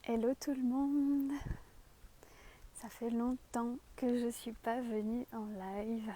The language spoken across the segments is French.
Hello tout le monde. Ça fait longtemps que je suis pas venue en live.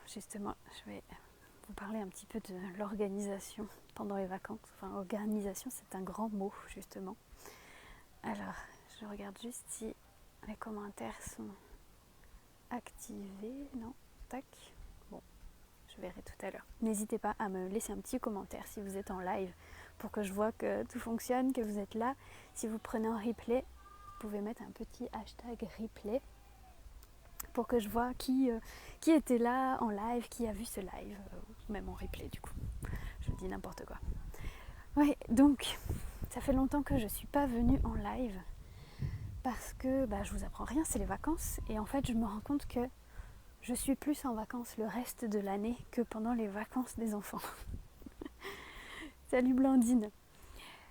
Justement, je vais vous parler un petit peu de l'organisation pendant les vacances. Enfin, organisation, c'est un grand mot, justement. Alors, je regarde juste si les commentaires sont activés. Non, tac. Bon, je verrai tout à l'heure. N'hésitez pas à me laisser un petit commentaire si vous êtes en live pour que je vois que tout fonctionne, que vous êtes là. Si vous prenez en replay, vous pouvez mettre un petit hashtag replay pour que je vois qui était là en live, qui a vu ce live, même en replay du coup. Je dis n'importe quoi. Oui, donc ça fait longtemps que je ne suis pas venue en live parce que je vous apprends rien, c'est les vacances. Et en fait, je me rends compte que je suis plus en vacances le reste de l'année que pendant les vacances des enfants. Salut Blandine.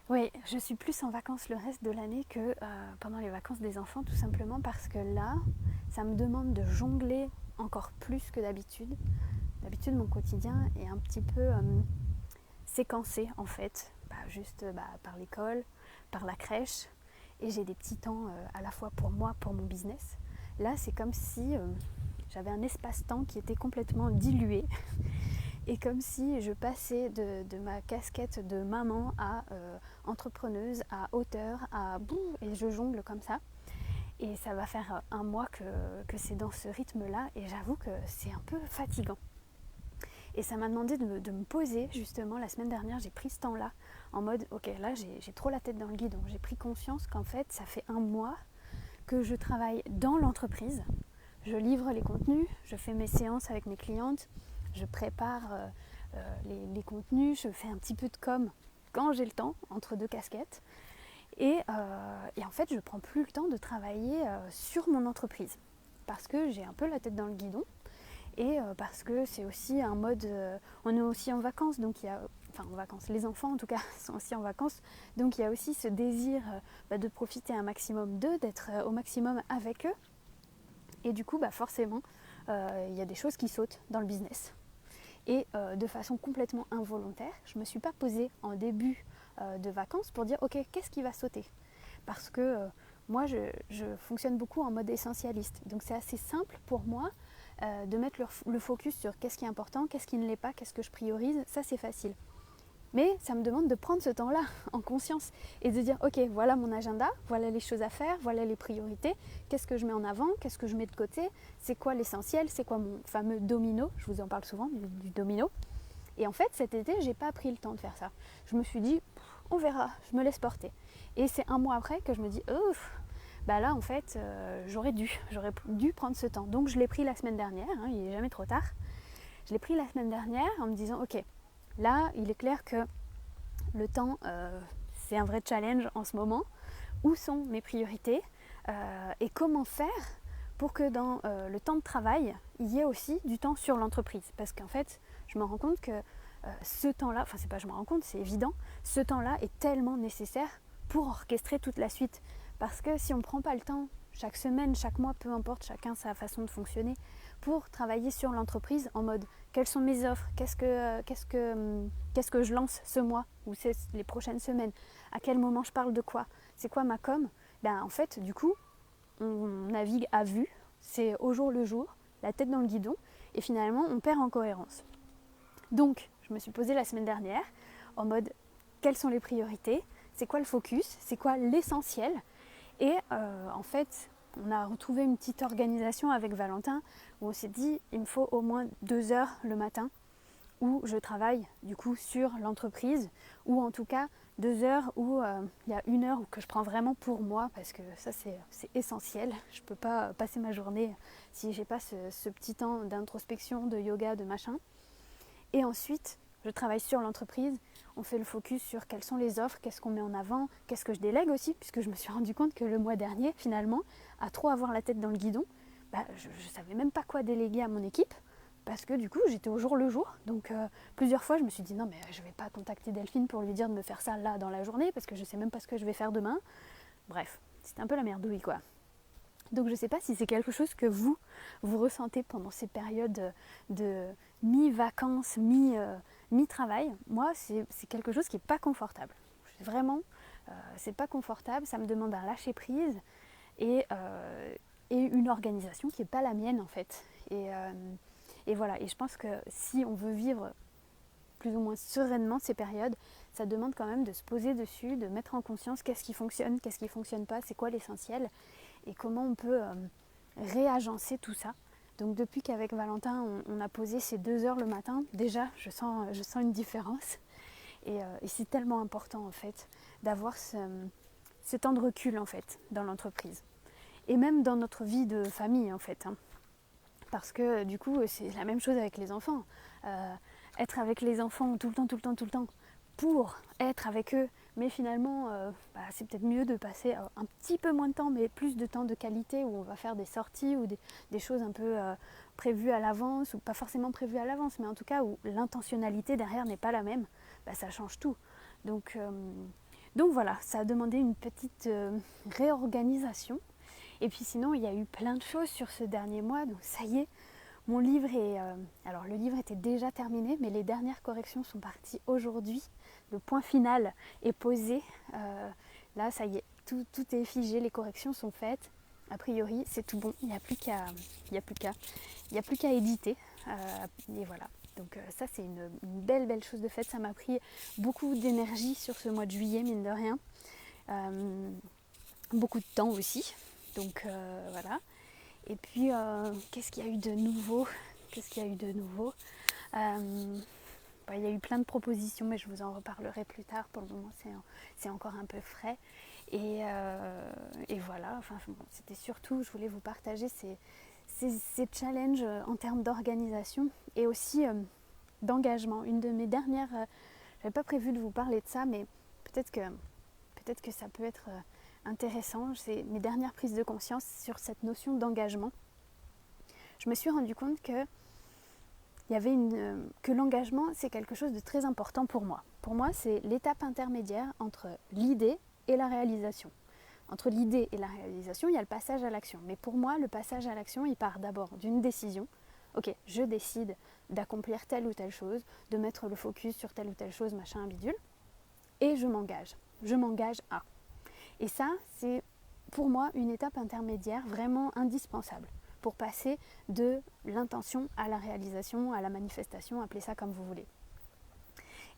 Oui, je suis plus en vacances le reste de l'année que pendant les vacances des enfants, tout simplement parce que là, ça me demande de jongler encore plus que d'habitude. D'habitude, mon quotidien est un petit peu séquencé en fait, juste par l'école, par la crèche, et j'ai des petits temps à la fois pour moi, pour mon business. Là, c'est comme si j'avais un espace-temps qui était complètement dilué. Et comme si je passais de ma casquette de maman à entrepreneuse, à auteure, à boum, et je jongle comme ça. Et ça va faire un mois que c'est dans ce rythme-là, et j'avoue que c'est un peu fatigant. Et ça m'a demandé de me poser, justement, la semaine dernière, j'ai pris ce temps-là, en mode, ok, là j'ai trop la tête dans le guidon. J'ai pris conscience qu'en fait, ça fait un mois que je travaille dans l'entreprise. Je livre les contenus, je fais mes séances avec mes clientes, je prépare les contenus, je fais un petit peu de com quand j'ai le temps, entre deux casquettes. Et en fait, je ne prends plus le temps de travailler sur mon entreprise parce que j'ai un peu la tête dans le guidon et parce que c'est aussi un mode... on est aussi en vacances, donc il y a... Enfin, en vacances, les enfants en tout cas sont aussi en vacances, donc il y a aussi ce désir de profiter un maximum d'eux, d'être au maximum avec eux. Et du coup, forcément, il y a des choses qui sautent dans le business. Et de façon complètement involontaire, je ne me suis pas posée en début de vacances pour dire ok, qu'est-ce qui va sauter. Parce que moi, je fonctionne beaucoup en mode essentialiste. Donc c'est assez simple pour moi de mettre le focus sur qu'est-ce qui est important, qu'est-ce qui ne l'est pas, qu'est-ce que je priorise. Ça, c'est facile. Mais ça me demande de prendre ce temps-là en conscience et de dire ok, voilà mon agenda, voilà les choses à faire, voilà les priorités, qu'est-ce que je mets en avant, qu'est-ce que je mets de côté, c'est quoi l'essentiel, c'est quoi mon fameux domino, je vous en parle souvent du domino. Et en fait cet été j'ai pas pris le temps de faire ça. Je me suis dit on verra, je me laisse porter. Et c'est un mois après que je me dis là en fait j'aurais dû prendre ce temps. Donc je l'ai pris la semaine dernière, il n'est jamais trop tard. Je l'ai pris la semaine dernière en me disant ok, là, il est clair que le temps, c'est un vrai challenge en ce moment. Où sont mes priorités et comment faire pour que dans le temps de travail, il y ait aussi du temps sur l'entreprise. Parce qu'en fait, je me rends compte que ce temps-là, enfin c'est pas je me rends compte, c'est évident, ce temps-là est tellement nécessaire pour orchestrer toute la suite. Parce que si on ne prend pas le temps, chaque semaine, chaque mois, peu importe, chacun sa façon de fonctionner, pour travailler sur l'entreprise en mode quelles sont mes offres, qu'est-ce que je lance ce mois ou les prochaines semaines, à quel moment je parle de quoi, c'est quoi ma com, en fait du coup on navigue à vue, c'est au jour le jour, la tête dans le guidon et finalement on perd en cohérence. Donc je me suis posée la semaine dernière en mode quelles sont les priorités, c'est quoi le focus, c'est quoi l'essentiel et en fait on a retrouvé une petite organisation avec Valentin où on s'est dit il me faut au moins 2 heures le matin où je travaille du coup sur l'entreprise ou en tout cas 2 heures où il y a 1 heure que je prends vraiment pour moi parce que ça c'est essentiel. Je ne peux pas passer ma journée si j'ai pas ce petit temps d'introspection, de yoga, de machin. Et ensuite je travaille sur l'entreprise, on fait le focus sur quelles sont les offres, qu'est-ce qu'on met en avant, qu'est-ce que je délègue aussi, puisque je me suis rendu compte que le mois dernier, finalement, à trop avoir la tête dans le guidon, je ne savais même pas quoi déléguer à mon équipe, parce que du coup, j'étais au jour le jour. Donc, plusieurs fois, je me suis dit, non, mais je ne vais pas contacter Delphine pour lui dire de me faire ça là dans la journée, parce que je ne sais même pas ce que je vais faire demain. Bref, c'était un peu la merdouille, quoi. Donc je ne sais pas si c'est quelque chose que vous ressentez pendant ces périodes de mi-vacances, mi-travail. Moi, c'est quelque chose qui n'est pas confortable. Vraiment, c'est pas confortable, ça me demande un lâcher prise et, une organisation qui n'est pas la mienne en fait. Et voilà, et je pense que si on veut vivre plus ou moins sereinement ces périodes, ça demande quand même de se poser dessus, de mettre en conscience qu'est-ce qui fonctionne pas, c'est quoi l'essentiel et comment on peut réagencer tout ça. Donc depuis qu'avec Valentin on a posé ces 2 heures le matin, déjà je sens une différence et c'est tellement important en fait d'avoir ce temps de recul en fait dans l'entreprise et même dans notre vie de famille en fait, hein. Parce que du coup c'est la même chose avec les enfants. Être avec les enfants tout le temps pour être avec eux, mais finalement c'est peut-être mieux de passer un petit peu moins de temps mais plus de temps de qualité où on va faire des sorties ou des choses un peu prévues à l'avance ou pas forcément prévues à l'avance, mais en tout cas où l'intentionnalité derrière n'est pas la même. Ça change tout. Donc voilà, ça a demandé une petite réorganisation. Et puis sinon, il y a eu plein de choses sur ce dernier mois. Donc ça y est, mon livre est... alors le livre était déjà terminé, mais les dernières corrections sont parties aujourd'hui. Le point final est posé. Là, ça y est, tout est figé, les corrections sont faites. A priori, c'est tout bon. Il n'y a plus qu'à éditer. Et voilà. Donc ça, c'est une belle chose de fait. Ça m'a pris beaucoup d'énergie sur ce mois de juillet, mine de rien. Beaucoup de temps aussi. Donc voilà. Et puis, qu'est-ce qu'il y a eu de nouveau il y a eu plein de propositions, mais je vous en reparlerai plus tard. Pour le moment, c'est encore un peu frais. Et voilà. Enfin, c'était surtout, je voulais vous partager ces challenges en termes d'organisation et aussi d'engagement. Une de mes dernières... j'avais pas prévu de vous parler de ça, mais peut-être que ça peut être intéressant. C'est mes dernières prises de conscience sur cette notion d'engagement. Je me suis rendu compte que l'engagement, c'est quelque chose de très important pour moi. Pour moi, c'est l'étape intermédiaire entre l'idée et la réalisation. Entre l'idée et la réalisation, il y a le passage à l'action. Mais pour moi, le passage à l'action, il part d'abord d'une décision. Ok, je décide d'accomplir telle ou telle chose, de mettre le focus sur telle ou telle chose, machin, bidule. Et je m'engage. Je m'engage à. Et ça, c'est pour moi une étape intermédiaire vraiment indispensable pour passer de l'intention à la réalisation, à la manifestation, appelez ça comme vous voulez.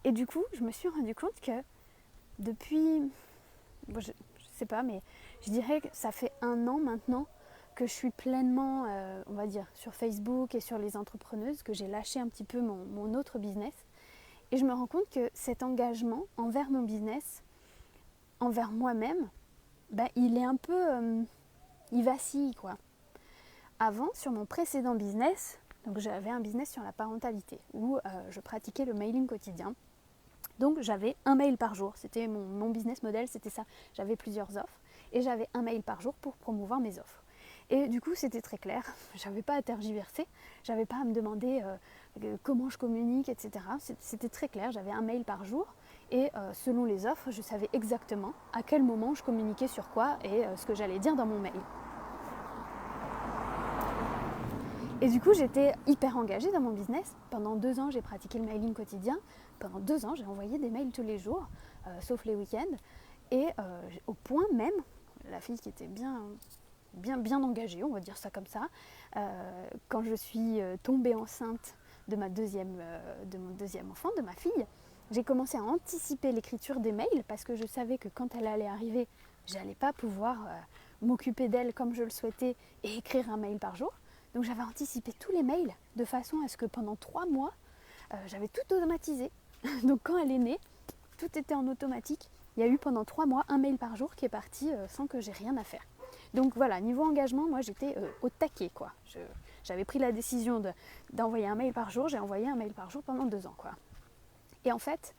Et du coup, je me suis rendu compte que depuis, je sais pas, mais je dirais que ça fait 1 an maintenant que je suis pleinement, on va dire, sur Facebook et sur les entrepreneuses, que j'ai lâché un petit peu mon autre business. Et je me rends compte que cet engagement envers mon business, envers moi-même, il est un peu, il vacille quoi. Avant, sur mon précédent business, donc j'avais un business sur la parentalité où je pratiquais le mailing quotidien. Donc j'avais 1 mail par jour, c'était mon business model, c'était ça. J'avais plusieurs offres et j'avais 1 mail par jour pour promouvoir mes offres. Et du coup, c'était très clair, j'avais pas à tergiverser, j'avais pas à me demander comment je communique, etc. C'était très clair, j'avais 1 mail par jour et selon les offres, je savais exactement à quel moment je communiquais sur quoi et ce que j'allais dire dans mon mail. Et du coup, j'étais hyper engagée dans mon business. Pendant 2 ans, j'ai pratiqué le mailing quotidien. Pendant 2 ans, j'ai envoyé des mails tous les jours, sauf les week-ends. Et au point même, la fille qui était bien engagée, on va dire ça comme ça, quand je suis tombée enceinte de mon deuxième enfant, de ma fille, j'ai commencé à anticiper l'écriture des mails parce que je savais que quand elle allait arriver, j'allais pas pouvoir m'occuper d'elle comme je le souhaitais et écrire un mail par jour. Donc j'avais anticipé tous les mails de façon à ce que pendant 3 mois, j'avais tout automatisé. Donc quand elle est née, tout était en automatique. Il y a eu pendant 3 mois 1 mail par jour qui est parti sans que j'ai rien à faire. Donc voilà, niveau engagement, moi j'étais au taquet quoi. J'avais pris la décision d'envoyer 1 mail par jour, j'ai envoyé 1 mail par jour pendant 2 ans quoi. Et en fait,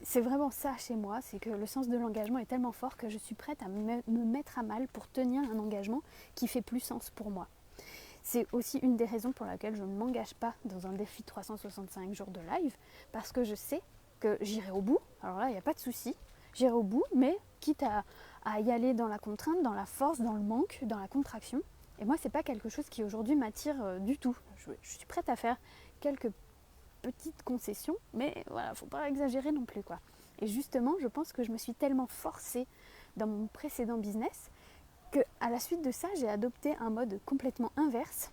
c'est vraiment ça chez moi, c'est que le sens de l'engagement est tellement fort que je suis prête à me mettre à mal pour tenir un engagement qui fait plus sens pour moi. C'est aussi une des raisons pour laquelle je ne m'engage pas dans un défi de 365 jours de live, parce que je sais que j'irai au bout. Alors là, il n'y a pas de souci, j'irai au bout, mais quitte à y aller dans la contrainte, dans la force, dans le manque, dans la contraction. Et moi, c'est pas quelque chose qui aujourd'hui m'attire du tout. Je suis prête à faire quelques petites concessions, mais voilà, faut pas exagérer non plus quoi. Et justement, je pense que je me suis tellement forcée dans mon précédent business qu'à la suite de ça, j'ai adopté un mode complètement inverse,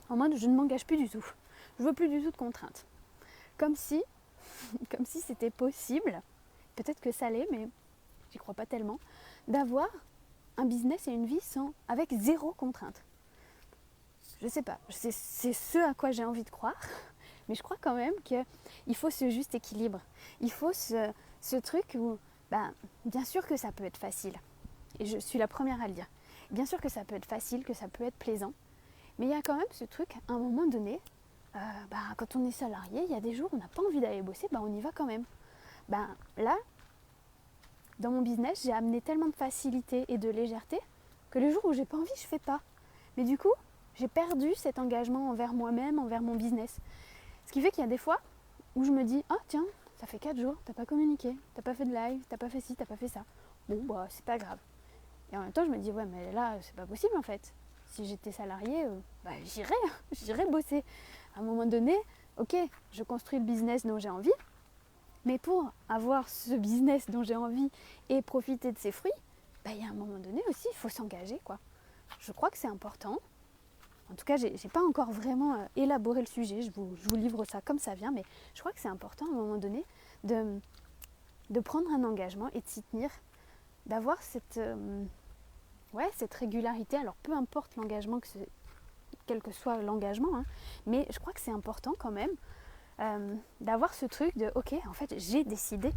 en mode je ne m'engage plus du tout. Je veux plus du tout de contraintes. Comme si c'était possible, peut-être que ça l'est, mais j'y crois pas tellement, d'avoir un business et une vie avec zéro contrainte. Je sais pas, c'est ce à quoi j'ai envie de croire, mais je crois quand même qu'il faut ce juste équilibre. Il faut ce truc où, bien sûr que ça peut être facile, et je suis la première à le dire. Bien sûr que ça peut être facile, que ça peut être plaisant, mais il y a quand même ce truc, à un moment donné, quand on est salarié, il y a des jours où on n'a pas envie d'aller bosser, on y va quand même. Là, dans mon business, j'ai amené tellement de facilité et de légèreté que les jours où j'ai pas envie, je fais pas. Mais du coup, j'ai perdu cet engagement envers moi-même, envers mon business. Ce qui fait qu'il y a des fois où je me dis, ah tiens, ça fait 4 jours, t'as pas communiqué, t'as pas fait de live, t'as pas fait ci, t'as pas fait ça. Bon, c'est pas grave. Et en même temps, je me dis, ouais, mais là, c'est pas possible en fait. Si j'étais salariée, j'irais bosser. À un moment donné, ok, je construis le business dont j'ai envie, mais pour avoir ce business dont j'ai envie et profiter de ses fruits, il y a un moment donné aussi, il faut s'engager, quoi. Je crois que c'est important. En tout cas, j'ai pas encore vraiment élaboré le sujet, je vous livre ça comme ça vient, mais je crois que c'est important à un moment donné de prendre un engagement et de s'y tenir, d'avoir cette régularité. Alors peu importe l'engagement, quel que soit l'engagement, hein, mais je crois que c'est important quand même d'avoir ce truc de ok, en fait j'ai décidé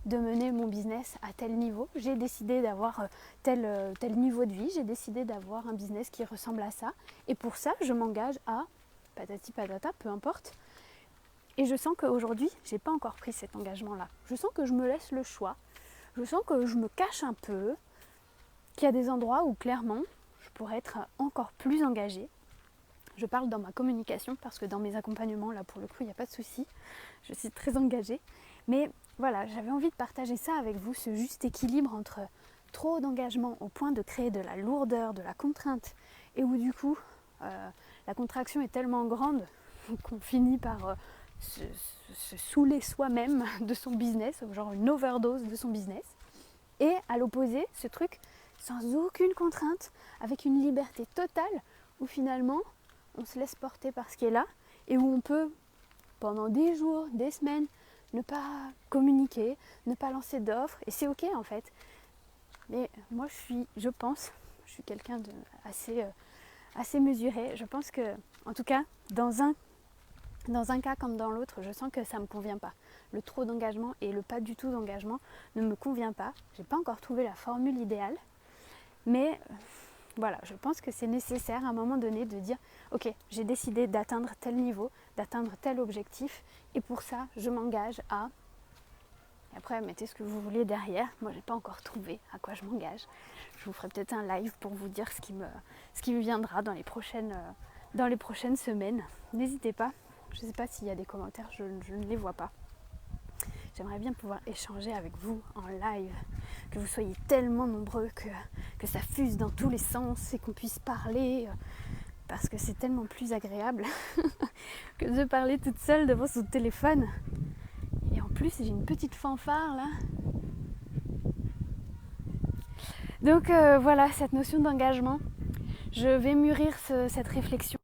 de mener mon business à tel niveau, j'ai décidé d'avoir tel niveau de vie, j'ai décidé d'avoir un business qui ressemble à ça, et pour ça je m'engage à patati patata, peu importe. Et je sens qu'aujourd'hui j'ai pas encore pris cet engagement là, je sens que je me laisse le choix, je sens que je me cache un peu, qu'il y a des endroits où clairement je pourrais être encore plus engagée. Je parle dans ma communication parce que dans mes accompagnements, là pour le coup, il n'y a pas de souci. Je suis très engagée. Mais voilà, j'avais envie de partager ça avec vous, ce juste équilibre entre trop d'engagement au point de créer de la lourdeur, de la contrainte, et où du coup, la contraction est tellement grande qu'on finit par se saouler soi-même de son business, genre une overdose de son business. Et à l'opposé, ce truc sans aucune contrainte, avec une liberté totale, où finalement on se laisse porter par ce qui est là et où on peut, pendant des jours, des semaines, ne pas communiquer, ne pas lancer d'offres, et c'est ok en fait. Mais moi je pense, je suis quelqu'un de assez mesuré. Je pense que, en tout cas, dans un cas comme dans l'autre, je sens que ça ne me convient pas. Le trop d'engagement et le pas du tout d'engagement ne me convient pas. Je n'ai pas encore trouvé la formule idéale, mais voilà, je pense que c'est nécessaire à un moment donné de dire ok, j'ai décidé d'atteindre tel niveau, d'atteindre tel objectif, et pour ça, je m'engage à... Et après, mettez ce que vous voulez derrière. Moi, j'ai pas encore trouvé à quoi je m'engage. Je vous ferai peut-être un live pour vous dire ce qui me viendra dans les prochaines semaines. N'hésitez pas. Je ne sais pas s'il y a des commentaires, je ne les vois pas. J'aimerais bien pouvoir échanger avec vous en live, que vous soyez tellement nombreux que ça fuse dans tous les sens et qu'on puisse parler, parce que c'est tellement plus agréable que de parler toute seule devant son téléphone. Et en plus, j'ai une petite fanfare là. Donc voilà, cette notion d'engagement. Je vais mûrir cette réflexion.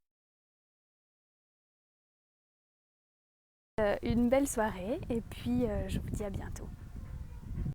Une belle soirée et puis je vous dis à bientôt.